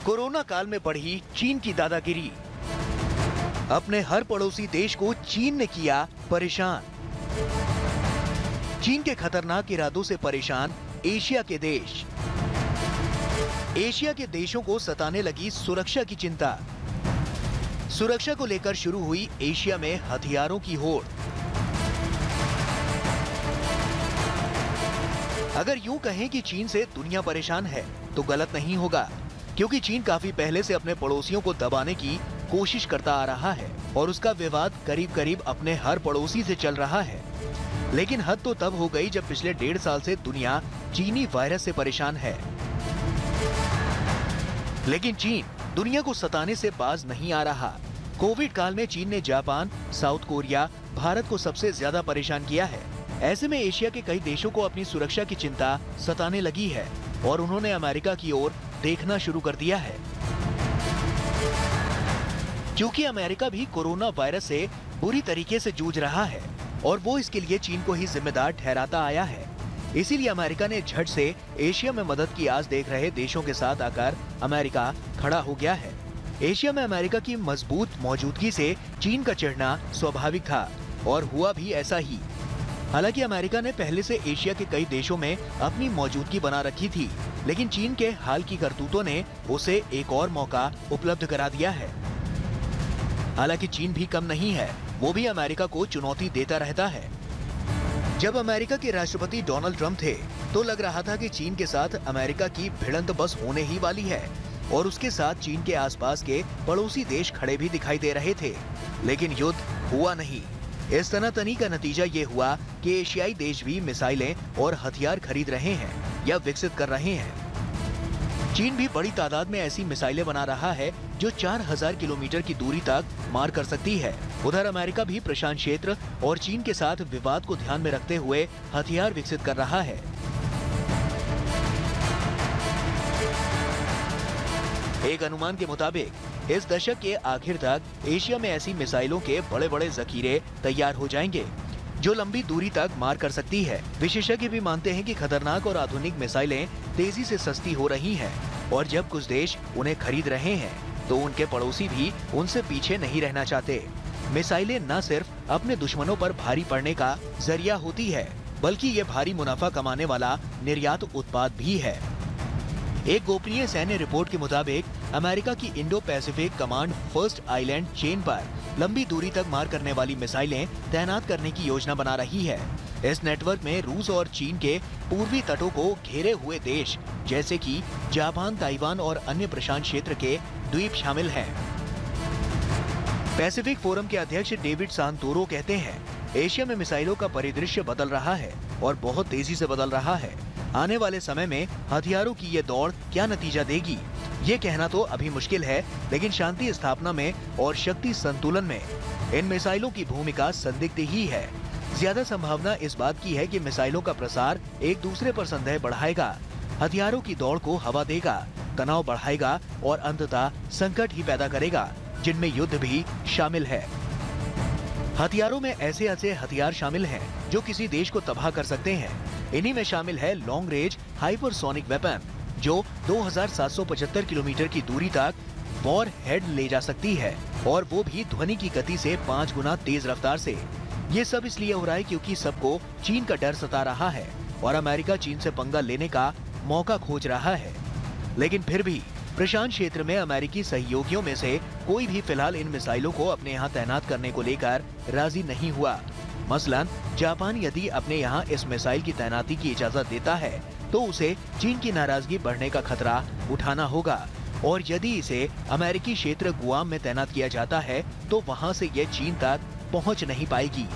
Corona काल में बढ़ी चीन की दादागिरी। अपने हर पड़ोसी देश को चीन ने किया परेशान। चीन के खतरनाक इरादों से परेशान एशिया के देश। एशिया के देशों को सताने लगी सुरक्षा की चिंता। सुरक्षा को लेकर शुरू हुई एशिया में हथियारों की होड़। अगर यूं कहें कि चीन से दुनिया परेशान है तो गलत नहीं होगा, क्योंकि चीन काफी पहले से अपने पड़ोसियों को दबाने की कोशिश करता आ रहा है और उसका विवाद करीब करीब अपने हर पड़ोसी से चल रहा है। लेकिन हद तो तब हो गई जब पिछले 1.5 साल से दुनिया चीनी वायरस से परेशान है। लेकिन चीन दुनिया को सताने से बाज नहीं आ रहा। कोविड काल में चीन ने जापान, साउथ कोरिया, भारत को सबसे ज्यादा परेशान किया है। ऐसे में एशिया के कई देशों को अपनी सुरक्षा की चिंता सताने लगी है और उन्होंने अमेरिका की ओर देखना शुरू कर दिया है। क्योंकि अमेरिका भी कोरोना वायरस से बुरी तरीके से जूझ रहा है और वो इसके लिए चीन को ही जिम्मेदार ठहराता आया है। इसीलिए अमेरिका ने झट से एशिया में मदद की आस देख रहे देशों के साथ आकर अमेरिका खड़ा हो गया है। एशिया में अमेरिका की मजबूत मौजूदगी से चीन का चिढ़ना स्वाभाविक था और हुआ भी ऐसा ही। हालांकि अमेरिका ने पहले से एशिया के कई देशों में अपनी मौजूदगी बना रखी थी, लेकिन चीन के हाल की करतूतों ने उसे एक और मौका उपलब्ध करा दिया है। हालांकि चीन भी कम नहीं है, वो भी अमेरिका को चुनौती देता रहता है। जब अमेरिका के राष्ट्रपति डोनाल्ड ट्रंप थे तो लग रहा था कि चीन के साथ अमेरिका की भिड़ंत बस होने ही वाली है और उसके साथ चीन के आसपास के पड़ोसी देश खड़े भी दिखाई दे रहे थे, लेकिन युद्ध हुआ नहीं। इस तनातनी का नतीजा ये हुआ कि एशियाई देश भी मिसाइलें और हथियार खरीद रहे हैं या विकसित कर रहे हैं। चीन भी बड़ी तादाद में ऐसी मिसाइलें बना रहा है जो 4000 किलोमीटर की दूरी तक मार कर सकती है। उधर अमेरिका भी प्रशांत क्षेत्र और चीन के साथ विवाद को ध्यान में रखते हुए हथियार विकसित कर रहा है। एक अनुमान के मुताबिक इस दशक के आखिर तक एशिया में ऐसी मिसाइलों के बड़े बड़े जखीरे तैयार हो जाएंगे जो लंबी दूरी तक मार कर सकती है। विशेषज्ञ भी मानते हैं कि खतरनाक और आधुनिक मिसाइलें तेजी से सस्ती हो रही हैं और जब कुछ देश उन्हें खरीद रहे हैं तो उनके पड़ोसी भी उनसे पीछे नहीं रहना चाहते। मिसाइलें न सिर्फ अपने दुश्मनों पर भारी पड़ने का जरिया होती है, बल्कि ये भारी मुनाफा कमाने वाला निर्यात उत्पाद भी है। एक गोपनीय सैन्य रिपोर्ट के मुताबिक अमेरिका की Indo Pacific command first island chain पर लंबी दूरी तक मार करने वाली मिसाइलें तैनात करने की योजना बना रही है। इस नेटवर्क में रूस और चीन के पूर्वी तटों को घेरे हुए देश जैसे कि जापान, ताइवान और अन्य प्रशांत क्षेत्र के द्वीप शामिल हैं। पैसिफिक फोरम के अध्यक्ष डेविड सांतोरो कहते हैं, एशिया में मिसाइलों का परिदृश्य बदल रहा है और बहुत तेजी से बदल रहा है। आने वाले समय में हथियारों की ये दौड़ क्या नतीजा देगी, ये कहना तो अभी मुश्किल है, लेकिन शांति स्थापना में और शक्ति संतुलन में इन मिसाइलों की भूमिका संदिग्ध ही है। ज्यादा संभावना इस बात की है कि मिसाइलों का प्रसार एक दूसरे पर संदेह बढ़ाएगा, हथियारों की दौड़ को हवा देगा, तनाव बढ़ाएगा और अंततः संकट ही पैदा करेगा, जिनमें युद्ध भी शामिल है। हथियारों में ऐसे ऐसे हथियार शामिल हैं जो किसी देश को तबाह कर सकते हैं। इन्हीं में शामिल है लॉन्ग रेंज हाइपरसोनिक वेपन जो 2775 किलोमीटर की दूरी तक वॉर हेड ले जा सकती है और वो भी ध्वनि की गति से 5 गुना तेज रफ्तार से। ये सब इसलिए हो रहा है क्योंकि सबको चीन का डर सता रहा है और अमेरिका चीन से पंगा लेने का मौका खोज रहा है। लेकिन फिर भी प्रशांत क्षेत्र में अमेरिकी सहयोगियों में से कोई भी फिलहाल इन मिसाइलों को अपने यहाँ तैनात करने को लेकर राजी नहीं हुआ। मसलन जापान यदि अपने यहाँ इस मिसाइल की तैनाती की इजाजत देता है तो उसे चीन की नाराजगी बढ़ने का खतरा उठाना होगा और यदि इसे अमेरिकी क्षेत्र गुआम में तैनात किया जाता है तो वहाँ से ये चीन तक पहुँच नहीं पाएगी।